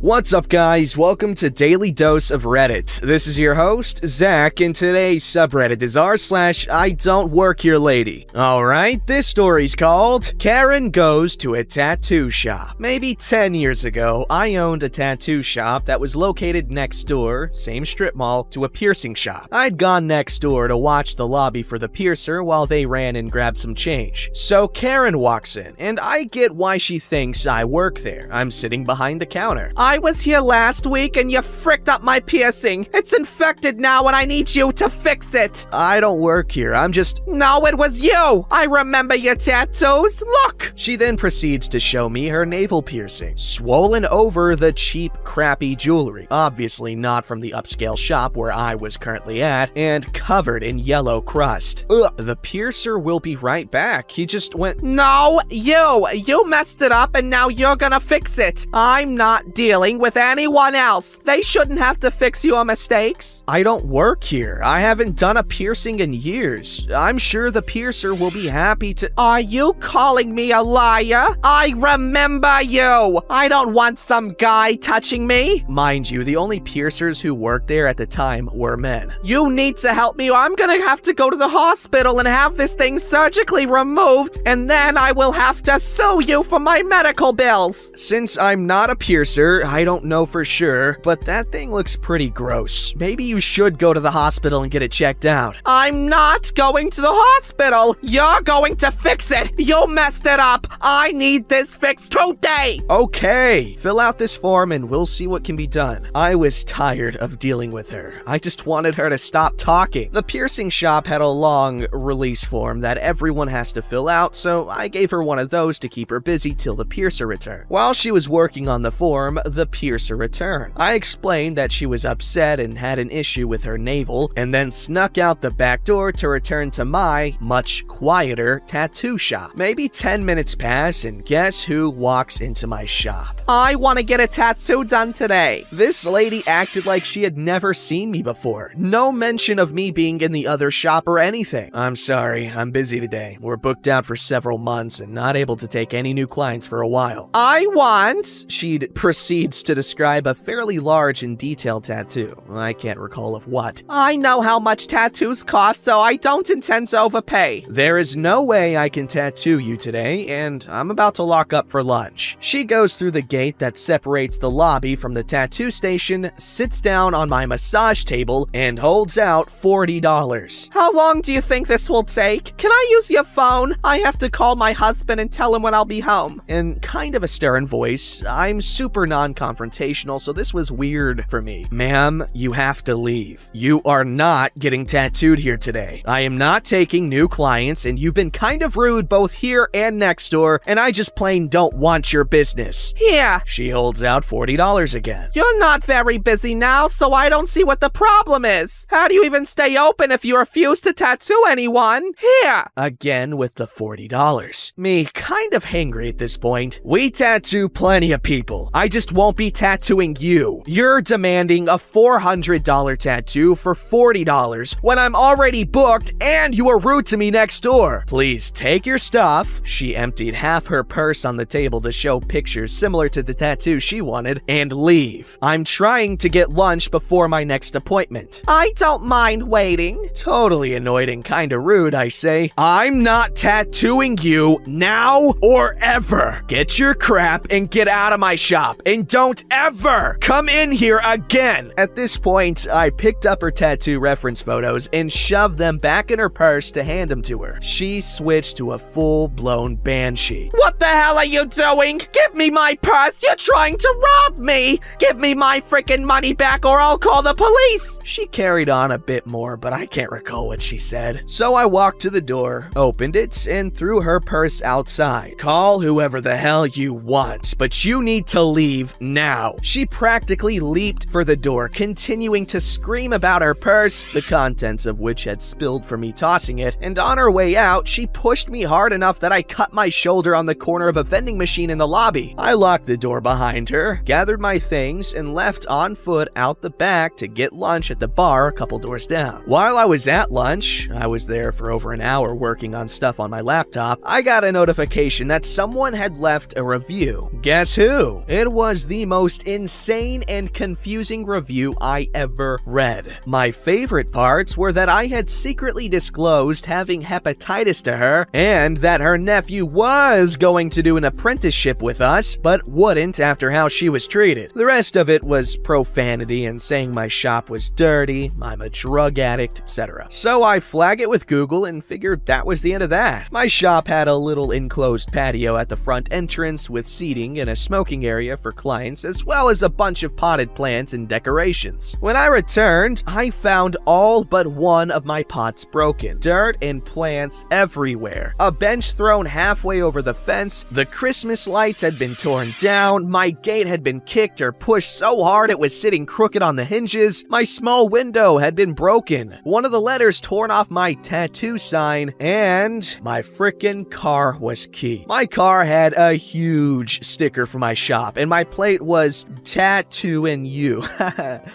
What's up, guys? Welcome to Daily Dose of Reddit. This is your host, Zach, and today's subreddit is r/IDontWorkHereLady. Alright, this story's called Karen Goes to a Tattoo Shop. Maybe 10 years ago, I owned a tattoo shop that was located next door, same strip mall, to a piercing shop. I'd gone next door to watch the lobby for the piercer while they ran and grabbed some change. So Karen walks in, and I get why she thinks I work there. I'm sitting behind the counter. I was here last week and you fricked up my piercing. It's infected now and I need you to fix it. I don't work here, I'm just... No, it was you. I remember your tattoos. Look. She then proceeds to show me her navel piercing, swollen over the cheap, crappy jewelry, obviously not from the upscale shop where I was currently at, and covered in yellow crust. Ugh, the piercer will be right back. He just went... No, you messed it up and now you're gonna fix it. I'm not dealing with anyone else. They shouldn't have to fix your mistakes. I don't work here. I haven't done a piercing in years. I'm sure the piercer will be happy to... Are you calling me a liar? I remember you. I don't want some guy touching me. Mind you, the only piercers who worked there at the time were men. You need to help me or I'm gonna have to go to the hospital and have this thing surgically removed, and then I will have to sue you for my medical bills. Since I'm not a piercer, I don't know for sure, but that thing looks pretty gross. Maybe you should go to the hospital and get it checked out. I'm not going to the hospital. You're going to fix it. You messed it up. I need this fixed today. Okay, fill out this form and we'll see what can be done. I was tired of dealing with her. I just wanted her to stop talking. The piercing shop had a long release form that everyone has to fill out, so I gave her one of those to keep her busy till the piercer returned. While she was working on the form, the piercer returned. I explained that she was upset and had an issue with her navel, and then snuck out the back door to return to my much quieter tattoo shop. Maybe 10 minutes pass, and guess who walks into my shop? I want to get a tattoo done today. This lady acted like she had never seen me before. No mention of me being in the other shop or anything. I'm sorry, I'm busy today. We're booked out for several months and not able to take any new clients for a while. I want... She proceeds to describe a fairly large and detailed tattoo. I can't recall of what. I know how much tattoos cost, so I don't intend to overpay. There is no way I can tattoo you today, and I'm about to lock up for lunch. She goes through the gate that separates the lobby from the tattoo station, sits down on my massage table, and holds out $40. How long do you think this will take? Can I use your phone? I have to call my husband and tell him when I'll be home. In kind of a stern voice, I'm super non-confrontational, so this was weird for me. Ma'am, you have to leave. You are not getting tattooed here today. I am not taking new clients, and you've been kind of rude both here and next door, and I just plain don't want your business. Here. She holds out $40 again. You're not very busy now, so I don't see what the problem is. How do you even stay open if you refuse to tattoo anyone? Here. Again with the $40. Me kind of hangry at this point. We tattoo plenty of people. I just won't be tattooing you. You're demanding a $400 tattoo for $40 when I'm already booked and you are rude to me next door. Please take your stuff. She emptied half her purse on the table to show pictures similar to the tattoo she wanted and leave. I'm trying to get lunch before my next appointment. I don't mind waiting. Totally annoyed and kinda rude, I say. I'm not tattooing you now or ever. Get your crap and get out of my shop, and don't ever come in here again. At this point, I picked up her tattoo reference photos and shoved them back in her purse to hand them to her. She switched to a full-blown banshee. What the hell are you doing? Give me my purse. You're trying to rob me. Give me my freaking money back or I'll call the police. She carried on a bit more, but I can't recall what she said. So I walked to the door, opened it, and threw her purse outside. Call whoever the hell you want, but you need to leave now. She practically leaped for the door, continuing to scream about her purse, the contents of which had spilled from me tossing it, and on her way out, she pushed me hard enough that I cut my shoulder on the corner of a vending machine in the lobby. I locked the door behind her, gathered my things, and left on foot out the back to get lunch at the bar a couple doors down. While I was at lunch, I was there for over an hour working on stuff on my laptop, I got a notification that someone had left a review. Guess who? It was the most insane and confusing review I ever read. My favorite parts were that I had secretly disclosed having hepatitis to her, and that her nephew was going to do an apprenticeship with us, but wouldn't after how she was treated. The rest of it was profanity and saying my shop was dirty, I'm a drug addict, etc. So I flag it with Google and figured that was the end of that. My shop had a little enclosed patio at the front entrance with seating and a smoking area for clients, as well as a bunch of potted plants and decorations. When I returned, I found all but one of my pots broken. Dirt and plants everywhere. A bench thrown halfway over the fence, the Christmas lights had been torn down, my gate had been kicked or pushed so hard it was sitting crooked on the hinges, my small window had been broken, one of the letters torn off my tattoo sign, and my frickin' car was key. My car had a huge sticker for my shop, and my plate was tattooing you.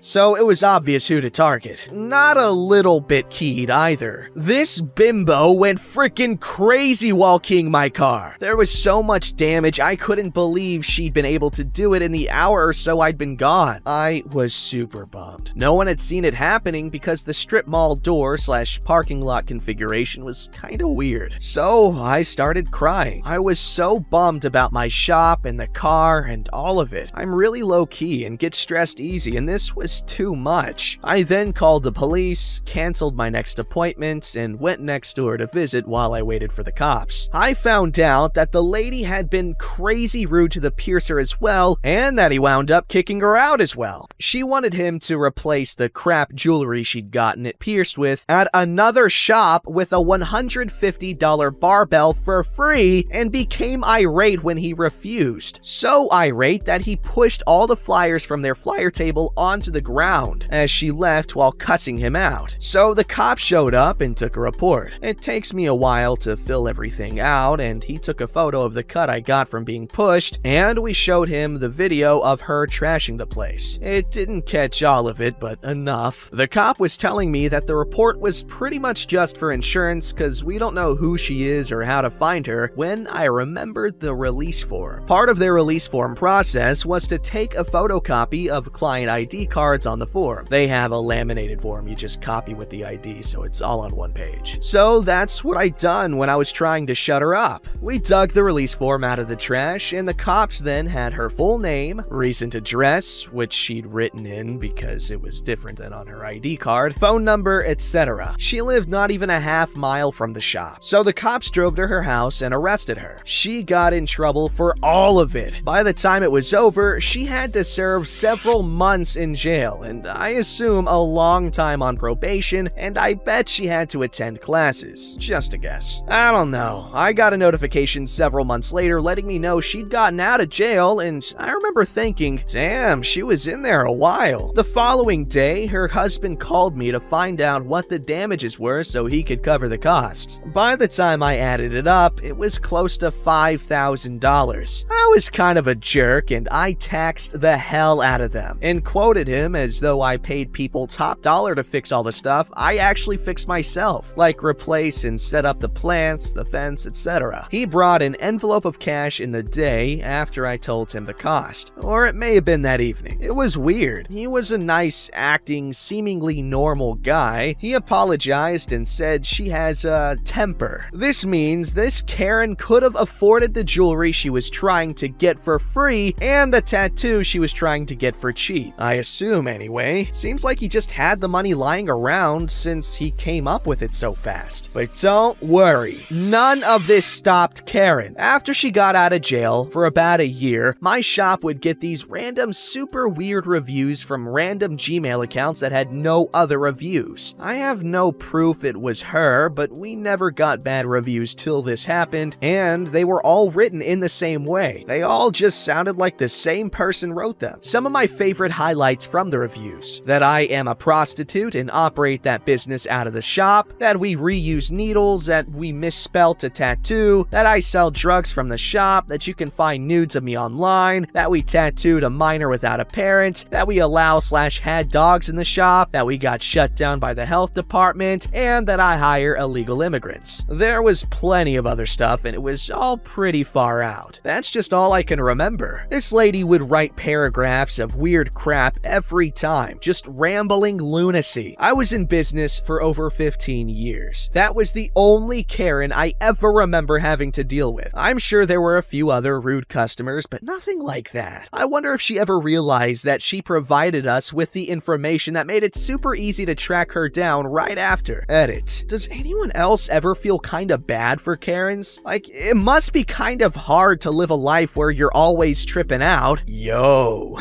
So it was obvious who to target. Not a little bit keyed either. This bimbo went frickin' crazy while keying my car. There was so much damage, I couldn't believe she'd been able to do it in the hour or so I'd been gone. I was super bummed. No one had seen it happening because the strip mall door / parking lot configuration was kinda weird. So I started crying. I was so bummed about my shop and the car and all of it. I'm really low key and get stressed easy, and this was too much. I then called the police, canceled my next appointment, and went next door to visit while I waited for the cops. I found out that the lady had been crazy rude to the piercer as well, and that he wound up kicking her out as well. She wanted him to replace the crap jewelry she'd gotten it pierced with at another shop with a $150 barbell for free, and became irate when he refused. So irate that he pushed all the flyers from their flyer table onto the ground as she left while cussing him out. So the cops showed up and took a report. It takes me a while to fill everything out, and he took a photo of the cut I got from being pushed, and we showed him the video of her trashing the place. It didn't catch all of it, but enough. The cop was telling me that the report was pretty much just for insurance because we don't know who she is or how to find her, when I remembered the release form. Part of their release form process was to take a photocopy of client ID cards on the form. They have a laminated form you just copy with the ID, so it's all on one page. So that's what I done when I was trying to shut her up. We dug the release form out of the trash, and the cops then had her full name, recent address, which she'd written in because it was different than on her ID card, phone number, etc. She lived not even a half mile from the shop. So the cops drove to her house and arrested her. She got in trouble for all of it. By the time it was over, she had to serve several months in jail, and I assume a long time on probation, and I bet she had to attend classes. Just a guess. I don't know. I got a notification several months later letting me know she'd gotten out of jail, and I remember thinking, damn, she was in there a while. The following day, her husband called me to find out what the damages were so he could cover the costs. By the time I added it up, it was close to $5,000. I was kind of a jerk, and I taxed the hell out of them and quoted him as though I paid people top dollar to fix all the stuff I actually fixed myself, like replace and set up the plants, the fence, etc. He brought an envelope of cash in the day after I told him the cost, or it may have been that evening. It was weird. He was a nice, acting, seemingly normal guy. He apologized and said she has a temper. This means this Karen could have afforded the jewelry she was trying to get for free and the tattoo she was trying to get for cheap. I assume anyway. Seems like he just had the money lying around since he came up with it so fast. But don't worry, none of this stopped Karen. After she got out of jail for about a year, my shop would get these random super weird reviews from random Gmail accounts that had no other reviews. I have no proof it was her, but we never got bad reviews till this happened, and they were all written in the same way. They all just sounded like the same person wrote them. Some of my favorite highlights from the reviews: that I am a prostitute and operate that business out of the shop, that we reuse needles, that we misspelt a tattoo, that I sell drugs from the shop, that you can find nudes of me online, that we tattooed a minor without a parent, that we allow/had dogs in the shop, that we got shut down by the health department, and that I hire illegal immigrants. There was plenty of other stuff, and it was all pretty far out. That's just all I can remember. This lady lady would write paragraphs of weird crap every time, just rambling lunacy. I was in business for over 15 years. That was the only Karen I ever remember having to deal with. I'm sure there were a few other rude customers, but nothing like that. I wonder if she ever realized that she provided us with the information that made it super easy to track her down right after. Edit. Does anyone else ever feel kinda bad for Karens? Like, it must be kind of hard to live a life where you're always tripping out. Yo.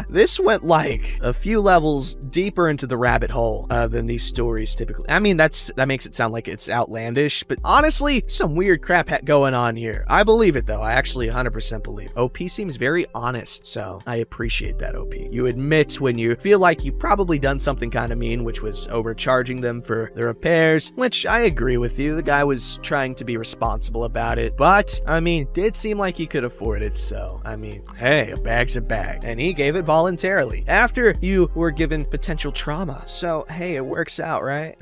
This went like a few levels deeper into the rabbit hole than these stories typically. I mean, that makes it sound like it's outlandish, but honestly, some weird crap going on here. I believe it though. I actually 100% believe. OP seems very honest, so I appreciate that, OP. You admit when you feel like you've probably done something kind of mean, which was overcharging them for the repairs, which I agree with you. The guy was trying to be responsible about it, but I mean, did seem like he could afford it, so I mean, hey, a bag's a bag, and he gave it voluntarily after you were given potential trauma. So hey, it works out, right?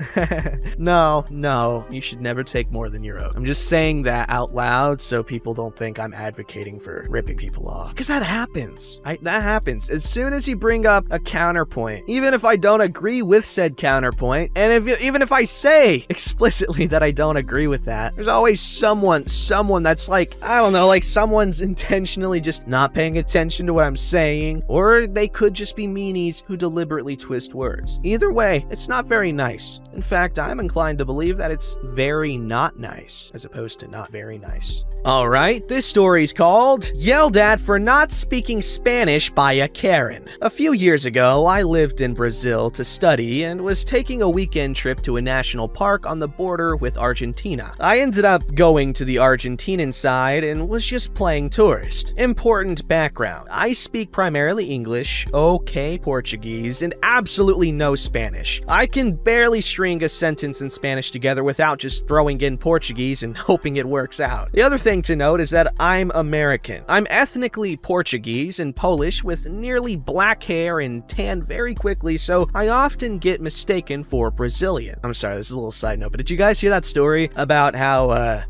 No, you should never take more than you're owed. I'm just saying that out loud so people don't think I'm advocating for ripping people off, because that happens. That happens as soon as you bring up a counterpoint, even if I don't agree with said counterpoint, and even if I say explicitly that I don't agree with that, there's always someone that's like, I don't know, like someone's intentionally just not paying attention to what I'm saying, or they could just be meanies who deliberately twist words. Either way, it's not very nice. In fact, I'm inclined to believe that it's very not nice, as opposed to not very nice. Alright, this story's called Yelled At for Not Speaking Spanish by a Karen. A few years ago, I lived in Brazil to study and was taking a weekend trip to a national park on the border with Argentina. I ended up going to the Argentinian side and was just playing tourist. Important background: I speak primarily English, okay Portuguese, and absolutely no Spanish. I can barely string a sentence in Spanish together without just throwing in Portuguese and hoping it works out. The other thing to note is that I'm American. I'm ethnically Portuguese and Polish with nearly black hair and tan very quickly, so I often get mistaken for Brazilian. I'm sorry, this is a little side note, but did you guys hear that story about how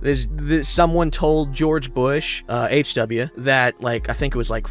someone told George Bush, HW, that like, I think it was like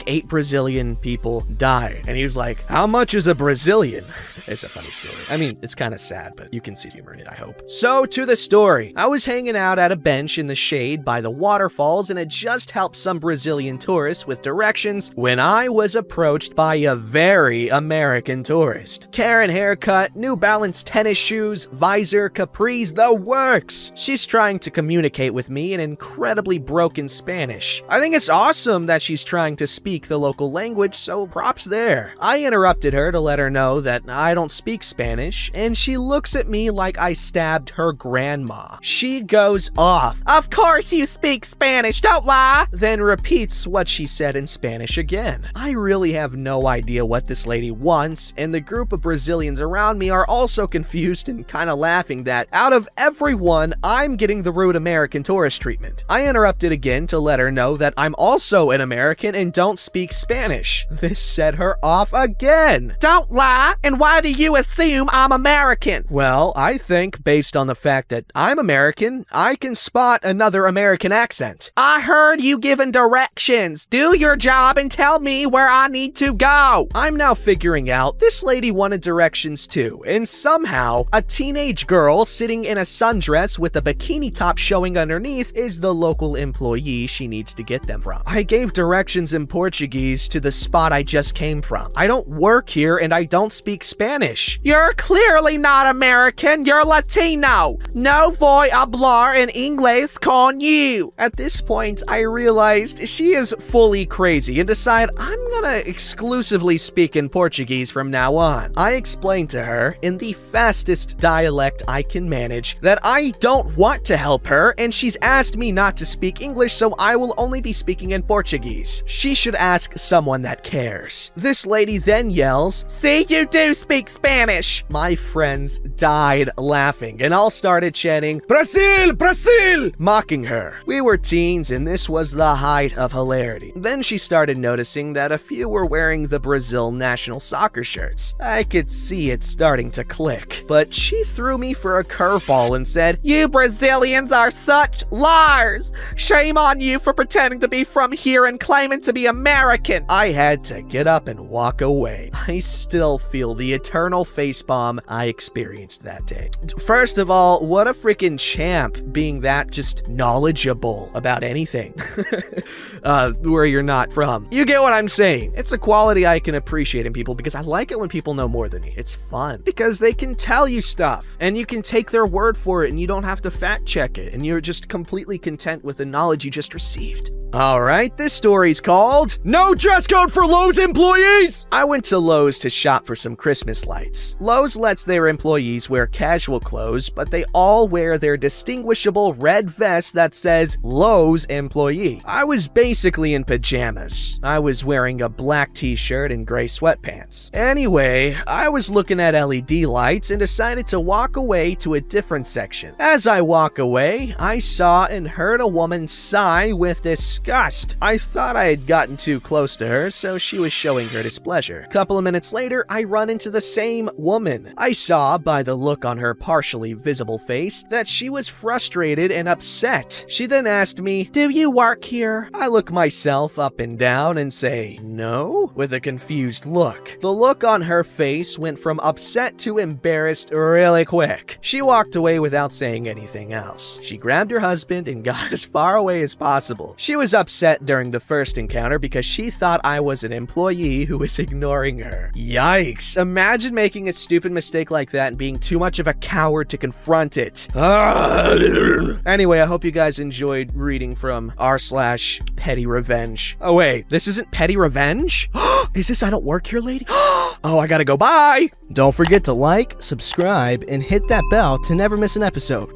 8 Brazilian people died, and he was like, how much is a Brazilian? It's a funny story. I mean, it's kind of sad, but you can see humor in it, I hope. So to the story. I was hanging out at a bench in the shade by the waterfalls and had just helped some Brazilian tourists with directions when I was approached by a very American tourist. Karen haircut, New Balance tennis shoes, visor, capris, the works. She's trying to communicate with me in incredibly broken Spanish. I think it's awesome that she's trying to speak the local language, so props there. I interrupted her to let her know that I don't speak Spanish, and she looks at me like I stabbed her grandma. She goes off. Of course you speak Spanish, don't lie! Then repeats what she said in Spanish again. I really have no idea what this lady wants, and the group of Brazilians around me are also confused and kind of laughing that, out of everyone, I'm getting the rude American tourist treatment. I interrupted again to let her know that I'm also an American and don't speak Spanish. This set her off again. Don't lie, and why do you assume I'm American? Well, I think based on the fact that I'm American, I can spot another American accent. I heard you giving directions. Do your job and tell me where I need to go. I'm now figuring out this lady wanted directions too, and somehow a teenage girl sitting in a sundress with a bikini top showing underneath is the local employee she needs to get them from. I gave directions in Portuguese to the spot I just came from. I don't work here and I don't speak Spanish. You're clearly not American, you're Latino. No voy hablar en inglés con you. At this point, I realized she is fully crazy and decide I'm gonna exclusively speak in Portuguese from now on. I explained to her, in the fastest dialect I can manage, that I don't want to help her and she's asked me not to speak English, so I will only be speaking in Portuguese. She should ask someone that cares. This lady then yells, "See, you do speak Spanish!" My friends died laughing and all started chanting, "Brazil! Brazil!" mocking her. We were teens and this was the height of hilarity. Then she started noticing that a few were wearing the Brazil national soccer shirts. I could see it starting to click, but she threw me for a curveball and said, "You Brazilians are such liars! Shame on you for pretending to be from here and claiming to be American. I had to get up and walk away. I still feel the eternal facepalm I experienced that day. First of all, what a freaking champ being that just knowledgeable about anything. Where you're not from. You get what I'm saying. It's a quality I can appreciate in people because I like it when people know more than me. It's fun because they can tell you stuff and you can take their word for it and you don't have to fact check it and you're just completely content with the knowledge you just received. Alright, this story's called No Dress Code for Lowe's Employees! I went to Lowe's to shop for some Christmas lights. Lowe's lets their employees wear casual clothes, but they all wear their distinguishable red vest that says Lowe's Employee. I was basically in pajamas. I was wearing a black t-shirt and gray sweatpants. Anyway, I was looking at LED lights and decided to walk away to a different section. As I walk away, I saw and heard a woman sigh with disgust. I thought I had gotten too close to her, so she was showing her displeasure. A couple of minutes later, I run into the same woman. I saw by the look on her partially visible face that she was frustrated and upset. She then asked me, "Do you work here?" I look myself up and down and say, "No," with a confused look. The look on her face went from upset to embarrassed really quick. She walked away without saying anything else. She grabbed her husband and got as far away as possible. She was upset during the first encounter because she thought I was an employee who was ignoring her. Yikes. Imagine making a stupid mistake like that and being too much of a coward to confront it. Anyway, I hope you guys enjoyed reading from r/Petty Revenge. Oh wait, this isn't Petty Revenge? Is this I Don't Work Here Lady? Oh, I gotta go. Bye! Don't forget to like, subscribe, and hit that bell to never miss an episode.